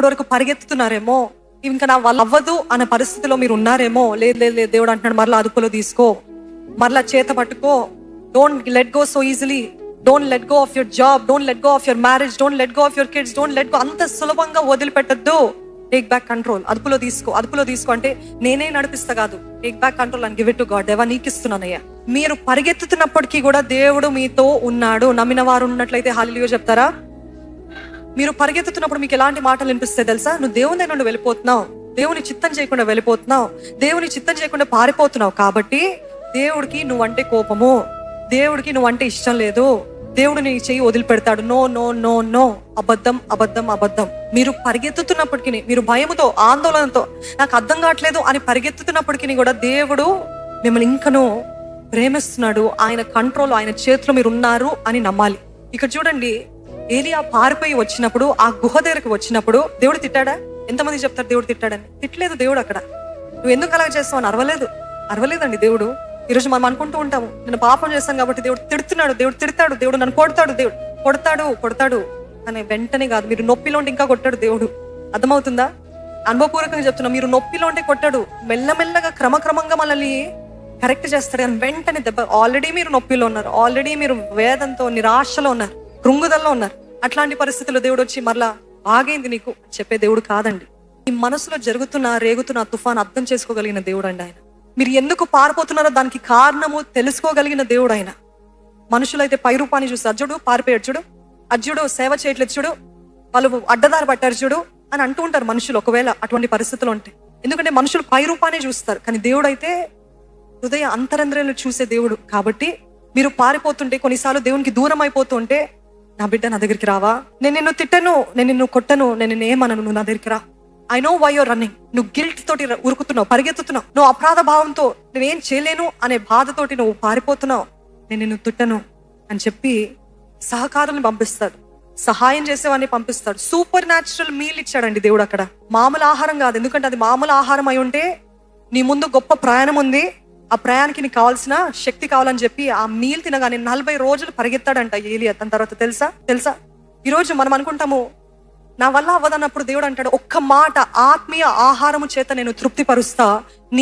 ఇప్పటి వరకు పరిగెత్తుతున్నారేమో, ఇంకా నా వల్ల అవ్వదు అనే పరిస్థితిలో మీరు ఉన్నారేమో. లేదు లేదు లేదు, దేవుడు అంటున్నాడు మరలా అదుపులో తీసుకో, మరలా చేత పట్టుకో. Don't let go so easily. Don't let go of your job, don't let go of your marriage, don't let go of your kids, don't let go. అంత సులభంగా వదిలిపెట్టద్దు. Take back control. అదుపులో తీసుకో. అదుపులో తీసుకో అంటే నేనే నడిపిస్తా కాదు. Take back control and give it to God. దేవా నీకు ఇస్తున్నానయ్యా. మీరు పరిగెత్తుతున్నప్పటికీ కూడా దేవుడు మీతో ఉన్నాడు. నమ్మిన వారు ఉన్నట్లయితే హల్లెలూయా చెప్తారా? మీరు పరిగెత్తుతున్నప్పుడు మీకు ఎలాంటి మాటలు వినిపిస్తాయి తెలుసా? నువ్వు దేవుని దగ్గర నుండి వెళ్ళిపోతున్నావు, దేవుని చిత్తం చేయకుండా వెళ్ళిపోతున్నావు, దేవుని చిత్తం చేయకుండా పారిపోతున్నావు. కాబట్టి దేవుడికి నువ్వంటే కోపము, దేవుడికి నువ్వంటే ఇష్టం లేదు, దేవుడు నీ చెయ్యి వదిలిపెడతాడు. No no no no. అబద్ధం అబద్ధం అబద్ధం. మీరు పరిగెత్తుతున్నప్పటికీ, మీరు భయముతో ఆందోళనతో నాకు అర్థం కావట్లేదు అని పరిగెత్తుతున్నప్పటికీ కూడా దేవుడు మిమ్మల్ని ఇంకనూ ప్రేమిస్తున్నాడు. ఆయన కంట్రోల్, ఆయన చేతిలో మీరు ఉన్నారు అని నమ్మాలి. ఇక్కడ చూడండి, ఏలియా పారిపోయి వచ్చినప్పుడు, ఆ గుహ దగ్గరకు వచ్చినప్పుడు దేవుడు తిట్టాడా? ఎంతమంది చెప్తారు దేవుడు తిట్టాడని? తిట్టలేదు దేవుడు. అక్కడ నువ్వు ఎందుకు అలా చేస్తావు అని అరవలేదండి దేవుడు. ఈరోజు మనం అనుకుంటూ ఉంటాము, నేను పాపం చేస్తాను కాబట్టి దేవుడు తిడుతున్నాడు, దేవుడు తిడతాడు, దేవుడు నన్ను కొడతాడు, దేవుడు కొడతాడు అని. వెంటనే కాదు, మీరు నొప్పిలో ఉంటే ఇంకా కొట్టాడు దేవుడు. అర్థమవుతుందా? అనుభవపూర్వకంగా చెప్తున్నా. మీరు నొప్పిలో ఉంటే కొట్టాడు, మెల్లమెల్లగా క్రమక్రమంగా మనల్ని కరెక్ట్ చేస్తాడు. కానీ వెంటనే దెబ్బ. ఆల్రెడీ మీరు నొప్పిలో ఉన్నారు, ఆల్రెడీ మీరు వేదంతో నిరాశలో ఉన్నారు, కృంగుదల్లో ఉన్నారు. అట్లాంటి పరిస్థితుల్లో దేవుడు వచ్చి మరలా ఆగైంది నీకు చెప్పే దేవుడు కాదండి. మీ మనసులో జరుగుతున్న రేగుతున్న తుఫాన్ అర్థం చేసుకోగలిగిన దేవుడు అండి ఆయన. మీరు ఎందుకు పారిపోతున్నారో దానికి కారణము తెలుసుకోగలిగిన దేవుడు ఆయన. మనుషులైతే పై రూపాన్ని చూసి అర్జుడు పారిపోయాడు చూడు, అర్జుడు సేవ చేయట్లేదు చూడు, వాళ్ళు అడ్డదారి పట్టారు చూడు అని అంటూ ఉంటారు మనుషులు, ఒకవేళ అటువంటి పరిస్థితులు ఉంటే. ఎందుకంటే మనుషులు పై రూపాన్ని చూస్తారు, కానీ దేవుడు అయితే హృదయ అంతరంద్రాలు చూసే దేవుడు. కాబట్టి మీరు పారిపోతుంటే, కొన్నిసార్లు దేవునికి దూరం అయిపోతుంటే, నా బిడ్డ నా దగ్గరికి రావా, నేను నిన్ను తిట్టను, నేను నిన్ను కొట్టను, నేను నిన్నేమనను, నువ్వు నా దగ్గరికి రా. I know why you're running. నువ్వు గిల్ట్ తోటి ఉరుకుతున్నావు, పరిగెత్తుతున్నావు, నువ్వు అపరాధ భావంతో నేనేం చేయలేను అనే బాధతోటి నువ్వు పారిపోతున్నావు. నేను నిన్ను తిట్టను అని చెప్పి సహకారాన్ని పంపిస్తాడు, సహాయం చేసేవాడిని పంపిస్తాడు. సూపర్ న్యాచురల్ మీల్ ఇచ్చాడండి దేవుడు అక్కడ. మామూలు ఆహారం కాదు. ఎందుకంటే అది మామూలు ఆహారం అయి ఉంటే నీ ముందు గొప్ప ప్రయాణం ఉంది, ఆ ప్రయాణానికి నీకు కావాల్సిన శక్తి కావాలని చెప్పి ఆ మీల్ తినగానే 40 రోజులు పరిగెత్తాడంట ఏలియా. దాని తర్వాత తెలుసా ఈరోజు మనం అనుకుంటాము నా వల్ల అవ్వదన్నప్పుడు దేవుడు అంటాడు, ఒక్క మాట, ఆత్మీయ ఆహారము చేత నేను తృప్తిపరుస్తా, నీ